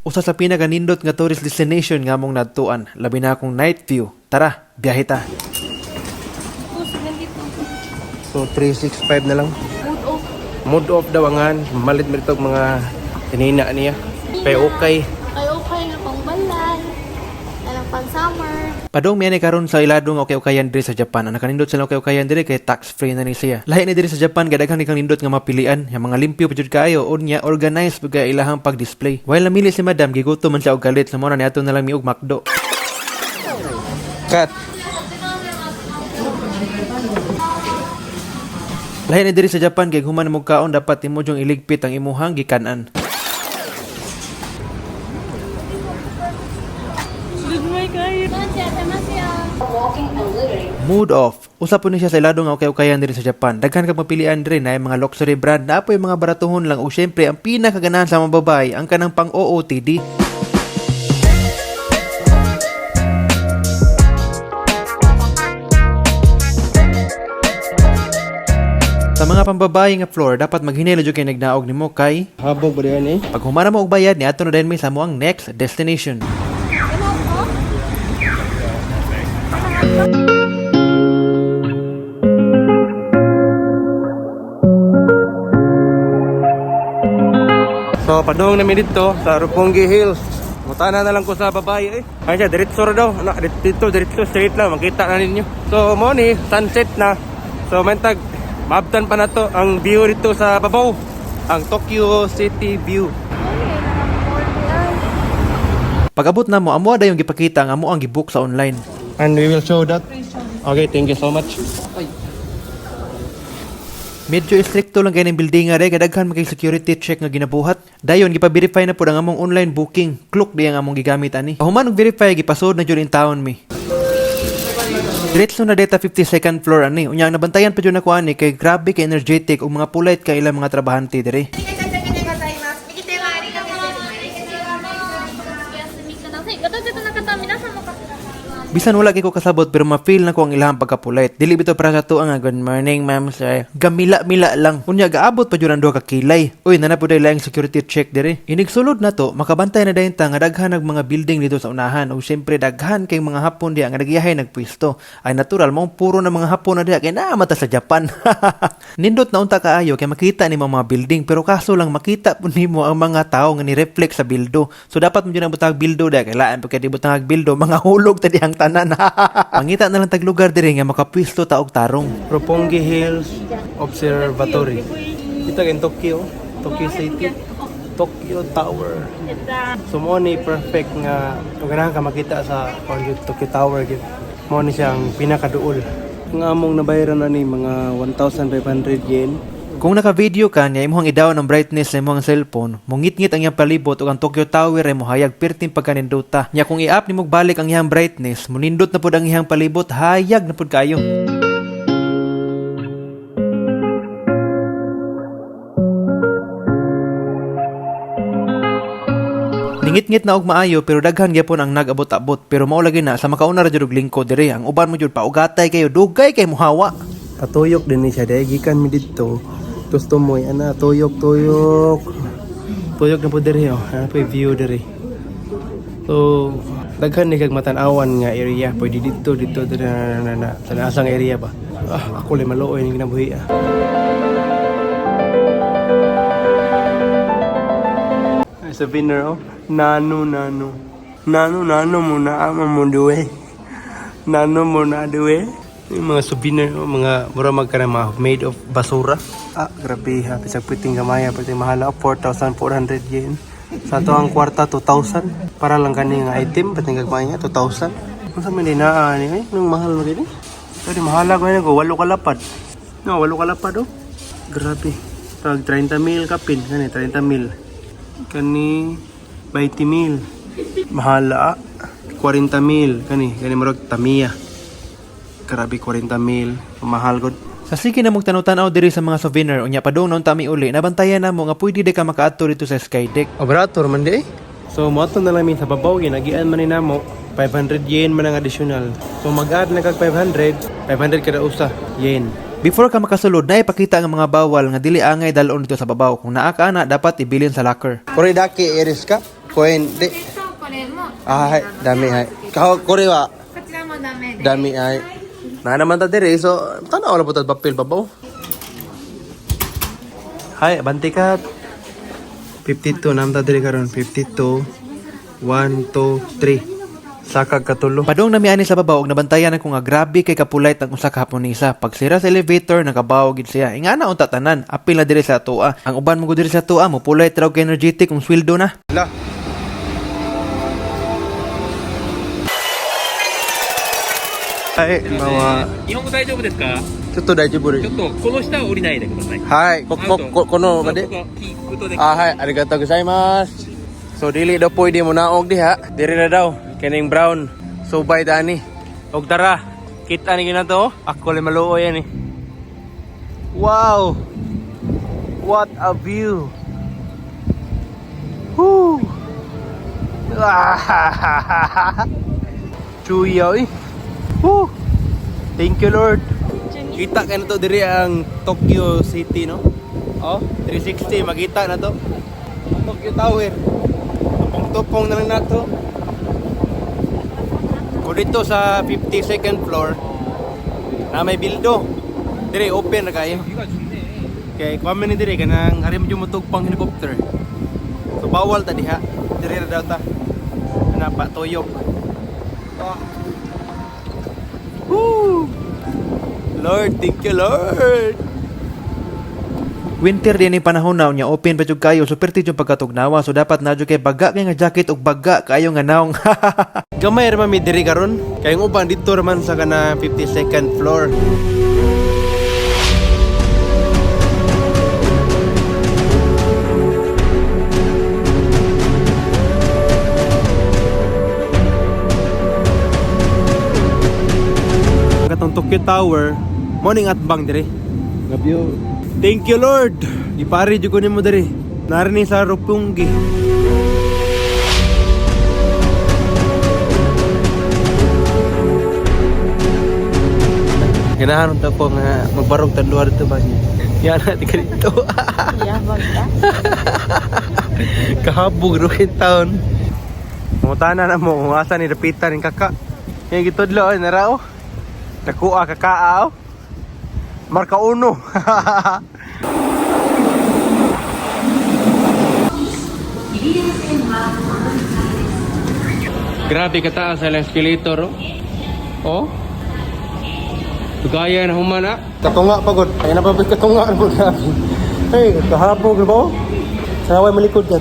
Usa sa pinakanindot nga tourist destination nga among nadtuan, labi na akong night view. Tara, biyahe ta. So 365 na lang. Mood off. Mood off daw angan. Malit mo ito mga tinina niya. Pero okay. Ay okay nga pang balay. Alang pang summer. Padong miyan karon sa ilado nga okay-okayan diri sa Japan. Ang nakanindot sila okay-okayan diri kay tax-free na ni siya. Lahi ni diri sa Japan gadaghang ni kang nindot nga mapilian, yang mga limpyo pud kaayo unya organized pud kay ilahang pag-display. While namili si Madam gigutom man siya og galit, sa mo na niadto na lang mi og McDo. Cut. Lahi ni diri sa Japan kay human mo kaon dapat imo jung iligpit ang imuhang gikanan. Mood off. Usa po ni siya sa ilado nga okay-okayan diri sa Japan. Daghan kag mapilian diri na mga luxury brand na apoy mga baratuhon lang ug syempre ang pinakaganahan sa mga babae ang kanang pang OOTD. Sa mga pambabae nga floor, dapat maghinelo jud kay nagnaog nimo kay Habog ba yan eh? pag humana mo og bayad ni ato na din mi sa mo ang next destination. So padung namin dito sa Roppongi Hills. Mutana na lang ko sa babae eh. Ay siya, diretso ra daw. Dito, diretso, straight lang. Makita na ninyo. So mo ni, sunset na. So mentag, maabtan pa na to ang view dito sa babaw. Ang Tokyo City view. Pag-abot na mo, amo ada yung gipakita ang amo ang gibook sa online. And we will show that. Okay, thank you so much. Medyo istrikto lang kayo ng building nga rin, kadaghan maging security check nga ginabuhat. Dayon, gipa-verify na po ang among online booking. Klok di ang among gigamit ani. Pahuman og verify, gipasod na dyan in town mi. Diretso na data 52nd floor ani. Unya, nabantayan pa dyan ako ani, kay grabe kay energetic ug mga polite kay ilang mga trabahante dire. Bisan wala kay ko kasabot pero ma-feel na ko ang ilahang pagka-polite. Dili bito para sa tuang nga good morning ma'am sir. Gamila-mila lang. Unya gaabot pa jud ang duha ka kilay. Uy nanapod ay laing security check dire. Inig sulod na to makabantay na dayon ta nga daghan ng mga building dito sa unahan ug syempre daghan kay mga hapon diha nga nagyahay nagpwesto. Ay natural mo puro na mga hapon na diha kay naa mata sa Japan. Nindot na unta kaayo kay makita ni mga building pero kaso lang makita pud nimo ang mga tawo nga ni-reflect sa bildo. So dapat mo jud ang butang bildo diha kay laan pagka di butang bildo mga hulog ta dihang tanan. Mangita na lang tag lugar diri nga makapwisto ta og tarong. Roppongi Hills Observatory. Kita in Tokyo, Tokyo City, Tokyo Tower. So mo ni perfect nga ganahan ka makita sa Tokyo Tower gid. Mo ni siyang pinakaduol. Ang among nabayaran ani mga 1,500 yen. Kung naka-video ka niya, imong idaw ng brightness sa imong cellphone, mungit-ngit ang iyang palibot o ang Tokyo Tower ay mohayag perting pagkaninduta. Nya kung i-up ni mong balik ang iyang brightness, munindot na pud ang iyang palibot, hayag na pud kayo. Ningit-ngit na og maayo pero daghan gyapon ang nag-abot-abot pero mao lagi na sa makauna ra jud og lingkod diri ang uban mo jud paugatay kayo dugay kay muhawa. Patuyok din ni siya dahil gikan mi dito. Gusto mo ana tuyok. Tuyok na po diri oh. Ano po view diri. So daghan ni kag matan-awan nga area. Pwede dito diri na sa asang area ba. Ako lay maluoy ning kinabuhi ah. Ay sa winner oh. Nano muna mo duwe. Nano muna duwe. Yung mga souvenir, mga mura magkana mga made of basura. Grabe ha. Pisag piting gamaya, piting mahala. 4,400 yen. Sa ito ang kwarta, 2,000. Para lang kani nga item, piting gamaya, 2,000. Kung sa maninaan, nung mahal mo gini. Sorry, mahala ko yun. 8 kalapad. No, 8 kalapad oh. Grabe. Pag 30 mil kapin, kani 30 mil. Kani 20 mil. Mahala 40 mil. Kani marag Tamiya. Grabe 40 mil, mahal gud. Sa sige na mong tanong-tanaw diri sa mga souvenir unya padung noon tami uli nabantayan na mo nga pwede di ka makaadto dito sa Skydeck. Operator man di. So mo ato na lang sa babaw ginagian man ni namo 500 yen man ang additional. So mag-add na kag 500 kada usa yen. Before ka makasulod na ipakita ang mga bawal nga dili angay dalon dito sa babaw. Kung naa ka na dapat ibilin sa locker. Kore daki iris ka. Coin. Di. これも。Ah, hai. Dami, hai. Kore wa. こちらもダメで。 Dami, hai. Na naman ta dire. So, tanaw na po ta papel pa ba? Hai, bantikat. 52 naman ta dire karon. 52. 1, 2, 3. Sakag katulo. Padung nami ani sa babaw og nabantayan ako nga grabe kay kapulay tang usa ka haponisa. Pagsira sa elevator nakabaw gid siya. Ingana unta tanan, apil na diri sa tua. Ang uban mo gud diri sa tua mo pulay traw kay energetic kung sweldo na. La. Hai, mga 日本語大丈夫ですか？ちょっと大丈夫でちょっとこの下は降りないでください。はい、この場で。ここキープとで。 Ah, hai, arigatou gozaimasu. So dili daw pwede mo naog diha. Diri na daw kining brown. So bay dani. Og tara, kita ni gina to. Ako le maluoy yan eh. Wow. What a view. Woo. Chuyoy. Woo. Thank you Lord. Kita ka na to diri ang Tokyo City no. Oh, 360 makita na to. Tokyo Tower. Tupong-tupong na lang na to. O dito sa 52nd floor na may bildo. Dire open na kayo. Kay kuha ni dire kanang ari mo mutugpang helicopter. So bawal ta diha. Dire na daw ta. Ana pa tuyok. Oh. Woo! Lord, thank you Lord. Winter din ni panahon na nya open pa jud kayo super ti jud pagkatugnawa so dapat na jud kay baga kay nga jacket ug baga kayo nga naong. Gamay ra man mi diri karon. Kay ang uban dito raman sa kana 52nd floor. Katong Tokyo Tower, morning at bang diri. Gabyo. Thank you Lord. Ipari jud ko nimo diri. Narini sa Roppongi. Ganahan ta ko nga magbarog ta luar dito ba niya. Yan na tika dito. Yabang ka. Kahabog rin taon. Mutana na mo kung asa ni dapitan ng kaka. Yung gitudlo ay narao. Nakuha kakaaw. Marka 1. Grabe kataas sa escalator oh. Gaya na humana. Katunga pagod. Ay na pa katunga mo grabe. Hey, kahabog na ba? Sanaway malikod ka.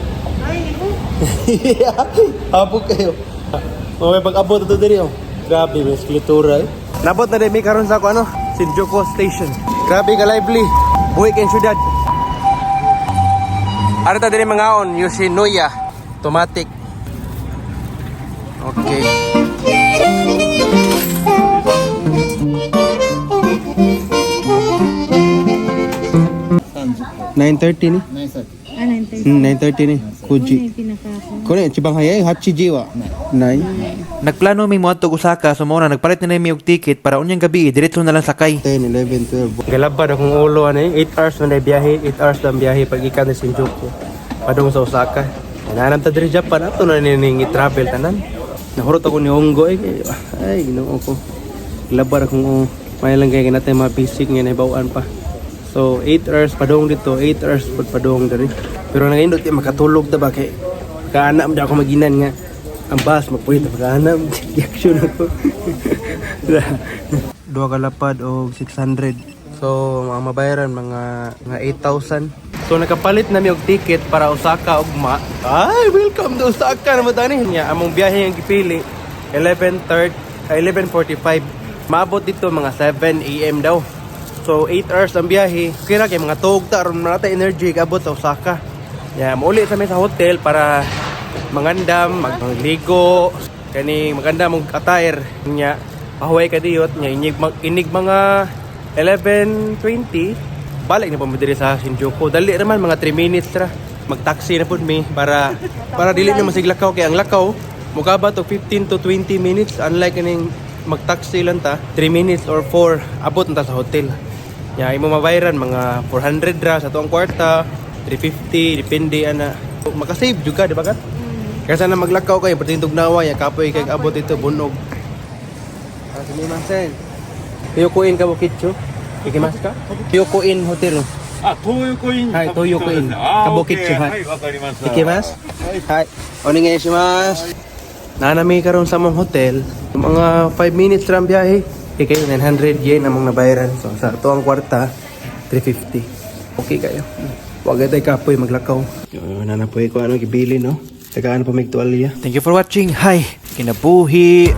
Habog kayo. May pag-abot ito diri oh. Grabe, may escalator eh. Nabot na din may karon sa ako ano? Shinjuku Station. Grabe ka lively. Buhay kayong syudad. Arita din mga on, Yoshinoya. Automatic. Okay. $9:30 ni? 9:30 ni. Kuji. Kone chibang hayay Hachiiji wa. 9. Nagplano mi moadto og Osaka so mo na nagpalit na mi og ticket para unyang gabi diretso na lang sakay. 10, 11, 12. Galabad akong ulo ano eh. 8 hours na biyahe. 8 hours lang biyahe pag ikan na Shinjuku. Padung sa Osaka. Nanam ta diri Japan ato na ning i-travel tanan. Nahurot ako ni Hongo eh. Ay, ginoo ko. Galabad akong may lang kay natin mga basic nga nabawaan pa. So 8 hours padung dito, 8 hours padung diri. Pero nangindot kay makatulog ta ba kay kaana mo ako maginan nga. Ang bus magpulit pag-ana reaction ako. Duha ka lapad og 600. So mga mabayaran mga 8,000. So nakapalit na mi og ticket para Osaka ug Ay, welcome to Osaka na mo tani. Nya among biyahe ang gipili 11:45. Maabot dito mga 7 AM daw. So 8 hours ang biyahe. Kira kay mga tugta aron nata energy kabot sa Osaka. Ya, mauli sa sa hotel para mangandam, magligo, kani maganda mong attire nya. Pahuway ka diyot nya inig mga 11:20. Balik na po diri sa Shinjuku. Dali naman mga 3 minutes ra. Mag-taxi na pud mi para dili na masiglakaw kay ang lakaw mukaba to 15 to 20 minutes unlike kaning mag-taxi lang ta 3 minutes or 4 abot na ta sa hotel. Ya imo mabayaran mga 400 ra sa tuang kwarta, 350 depende ana. Makasave juga di ba kat? Kaya sana maglakaw kayo, pati yung tugnawa, ya kapoy kay abot ito, bunog. Sige, Masen. Tuyukuin ka mo, Kitcho? Ikimas ka? Tuyukuin Hotel. あ、東横イン。はい、東横イン。Kabukitsu, はい、わかりました。 Ikimas? Hi. Oningai shimasu. Nanami karon sa mong hotel. Mga 5 minutes lang biyahe. Kayo 900 yen among nabayaran. So sa ito ang kwarta, 350. Okay kayo. Huwag tayo kapoy maglakaw. Nanapoy ko ano gibili no. Tagaan pa may tuwalya. Thank you for watching. Hi, kinabuhi.